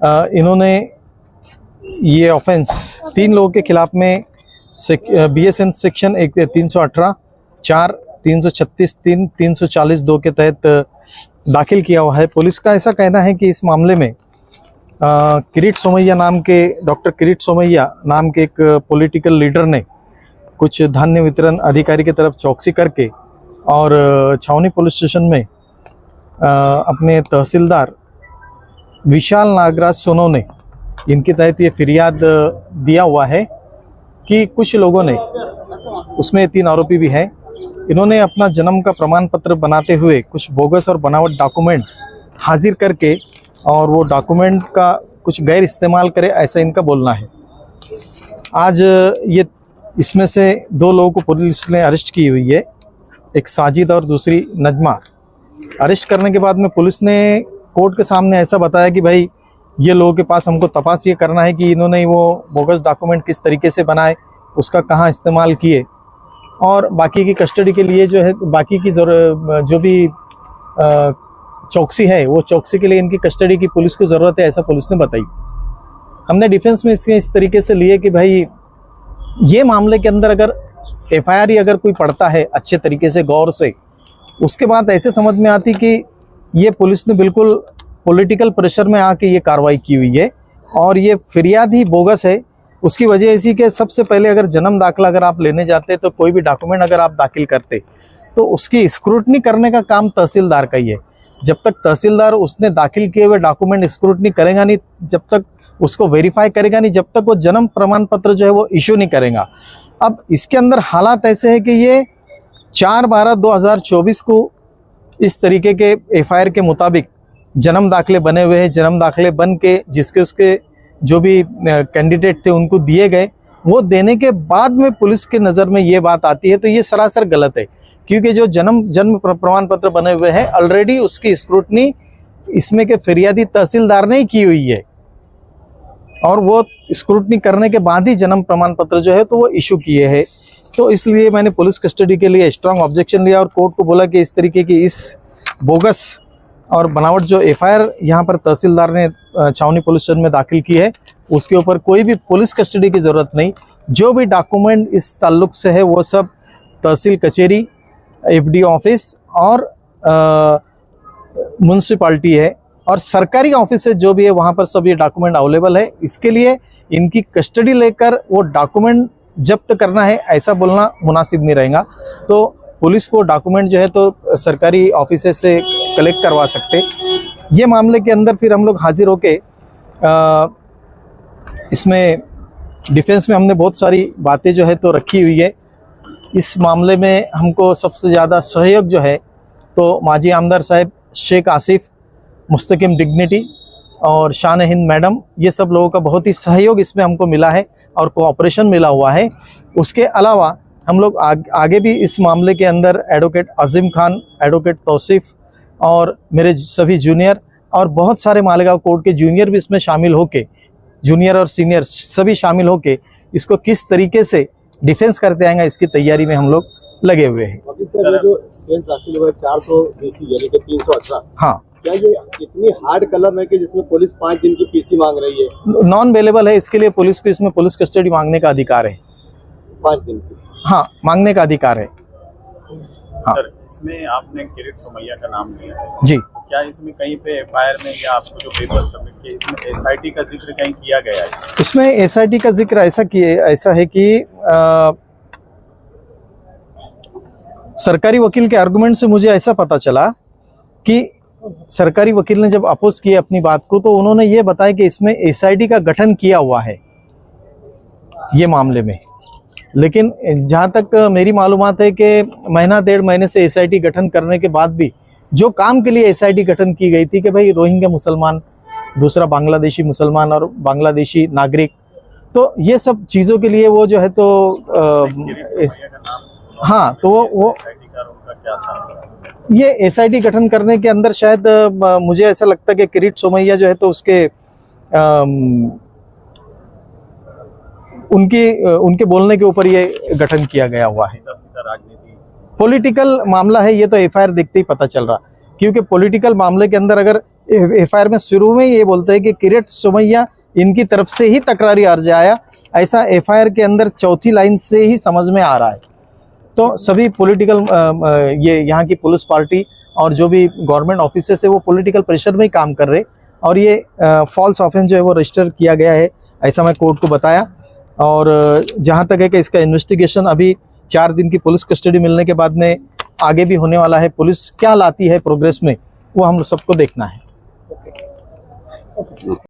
इन्होंने ये ऑफेंस 3 लोगों के खिलाफ में BSN सेक्शन 318, 4, 336, 3, 340 2 के तहत दाखिल किया हुआ है। पुलिस का ऐसा कहना है कि इस मामले में किरीट सोमैया नाम के डॉक्टर किरीट सोमैया नाम के एक पॉलिटिकल लीडर ने कुछ धान्य वितरण अधिकारी की तरफ चौकसी करके और छावनी पुलिस स्टेशन में अपने तहसीलदार विशाल नागराज सोनवणे इनके तहत ये फिरियाद दिया हुआ है कि कुछ लोगों ने, उसमें 3 आरोपी भी हैं, इन्होंने अपना जन्म का प्रमाण पत्र बनाते हुए कुछ बोगस और बनावट डॉक्यूमेंट हाजिर करके और वो डॉक्यूमेंट का कुछ गैर इस्तेमाल करे, ऐसा इनका बोलना है। आज ये इसमें से 2 लोगों को पुलिस ने अरेस्ट की हुई है, एक साजिद और दूसरी नजमा। अरेस्ट करने के बाद में पुलिस ने कोर्ट के सामने ऐसा बताया कि भाई ये लोगों के पास हमको तपास ये करना है कि इन्होंने वो बोगस डॉक्यूमेंट किस तरीके से बनाए, उसका कहाँ इस्तेमाल किए, और बाकी की कस्टडी के लिए जो है बाकी की जो भी चौकसी है वो चौकसी के लिए इनकी कस्टडी की पुलिस को ज़रूरत है, ऐसा पुलिस ने बताई। हमने डिफेंस में इसके इस तरीके से लिए कि भाई ये मामले के अंदर अगर FIR ही अगर कोई पढ़ता है अच्छे तरीके से गौर से, उसके बाद ऐसे समझ में आती कि ये पुलिस ने बिल्कुल पॉलिटिकल प्रेशर में आके ये कार्रवाई की हुई है और ये फिरियाद ही बोगस है। उसकी वजह इसी के सबसे पहले अगर जन्म दाखिला अगर आप लेने जाते तो कोई भी डॉक्यूमेंट अगर आप दाखिल करते तो उसकी स्क्रूटनी करने का काम तहसीलदार का ही है। जब तक तहसीलदार उसने दाखिल किए हुए डॉक्यूमेंट स्क्रूटनी करेगा नहीं, जब तक उसको वेरीफाई करेगा नहीं, जब तक वो जन्म प्रमाण पत्र जो है वो इशू नहीं करेगा। अब इसके अंदर हालात ऐसे है कि ये 4/12/2024 को इस तरीके के FIR के मुताबिक जन्म दाखिले बने हुए हैं। जन्म दाखिले बन के जिसके उसके जो भी कैंडिडेट थे उनको दिए गए, वो देने के बाद में पुलिस के नज़र में ये बात आती है तो ये सरासर गलत है, क्योंकि जो जन्म प्रमाण पत्र बने हुए हैं ऑलरेडी उसकी स्क्रूटनी इसमें के फिरियादी तहसीलदार ने ही की हुई है और वो स्क्रूटनी करने के बाद ही जन्म प्रमाण पत्र जो है तो वो इशू किए हैं। तो इसलिए मैंने पुलिस कस्टडी के लिए स्ट्रांग ऑब्जेक्शन लिया और कोर्ट को बोला कि इस तरीके की इस बोगस और बनावट जो FIR यहाँ पर तहसीलदार ने छावनी पुलिस स्टेशन में दाखिल की है उसके ऊपर कोई भी पुलिस कस्टडी की ज़रूरत नहीं। जो भी डॉक्यूमेंट इस ताल्लुक से है वो सब तहसील कचहरी, FD ऑफिस और म्यूनसिपाल्टी है और सरकारी ऑफिस है जो भी है वहाँ पर सब ये डॉक्यूमेंट अवेलेबल है। इसके लिए इनकी कस्टडी लेकर वो डॉक्यूमेंट जब्त करना है ऐसा बोलना मुनासिब नहीं रहेगा। तो पुलिस को डॉक्यूमेंट जो है तो सरकारी ऑफिस से कलेक्ट करवा सकते। ये मामले के अंदर फिर हम लोग हाजिर होके इसमें डिफेंस में हमने बहुत सारी बातें जो है तो रखी हुई है। इस मामले में हमको सबसे ज़्यादा सहयोग जो है तो माजी आमदार साहब शेख आसिफ, मुस्तकिम डिग्निटी और शान हिंद मैडम, ये सब लोगों का बहुत ही सहयोग इसमें हमको मिला है और कोऑपरेशन मिला हुआ है। उसके अलावा हम लोग आगे भी इस मामले के अंदर एडवोकेट अजीम खान, एडवोकेट तौसीफ और मेरे सभी जूनियर और बहुत सारे मालेगांव कोर्ट के जूनियर भी इसमें शामिल होके, जूनियर और सीनियर सभी शामिल होके इसको किस तरीके से डिफेंस करते आएंगे इसकी तैयारी में हम लोग लगे हुए हैं। जो केस दाखिल हुआ 400 PC यानी कि 318, हाँ, क्या ये इतनी हार्ड कलम है कि जिसमें पुलिस 5 दिन की PC मांग रही है? नॉन अवेलेबल है, इसके लिए पुलिस को इसमें पुलिस कस्टडी मांगने का अधिकार है। 5 दिन की, हाँ, मांगने का अधिकार है। हाँ। सर, इसमें आपने किरीट सोमैया का नाम लिया जी, क्या इसमें कहीं पे FIR में या आपको जो पेपर सबमिट किए इसमें SIT का जिक्र कहीं किया गया है? इसमें SIT का जिक्र ऐसा है कि सरकारी वकील के आर्गुमेंट से मुझे ऐसा पता चला कि सरकारी वकील ने जब अपोज किया अपनी बात को तो उन्होंने ये बताया कि इसमें SIT का गठन किया हुआ है ये मामले में। लेकिन जहाँ तक मेरी मालूमात है कि महीना 1.5 महीने से SIT गठन करने के बाद भी जो काम के लिए SIT गठन की गई थी कि भाई रोहिंग्या मुसलमान, दूसरा बांग्लादेशी मुसलमान और बांग्लादेशी नागरिक, तो ये सब चीज़ों के लिए वो जो है तो हाँ, तो वो ये SIT गठन करने के अंदर शायद मुझे ऐसा लगता है कि किरीट सोमैया जो है तो उसके उनके बोलने के ऊपर ये गठन किया गया हुआ है। पॉलिटिकल मामला है ये तो FIR देखते ही पता चल रहा, क्योंकि पॉलिटिकल मामले के अंदर अगर एफआईआर में शुरू में ये बोलते हैं कि किरीट सोमैया इनकी तरफ से ही तकरारी अर्ज आया, ऐसा एफआईआर के अंदर चौथी लाइन से ही समझ में आ रहा है। तो सभी पॉलिटिकल ये यहाँ की पुलिस पार्टी और जो भी गवर्नमेंट ऑफिसर्स है वो पॉलिटिकल प्रेशर में ही काम कर रहे, और ये फॉल्स ऑफेंस जो है वो रजिस्टर किया गया है, ऐसा मैं कोर्ट को बताया। और जहाँ तक है कि इसका इन्वेस्टिगेशन अभी 4 दिन की पुलिस कस्टडी मिलने के बाद में आगे भी होने वाला है। पुलिस क्या लाती है प्रोग्रेस में, वो हम सबको देखना है।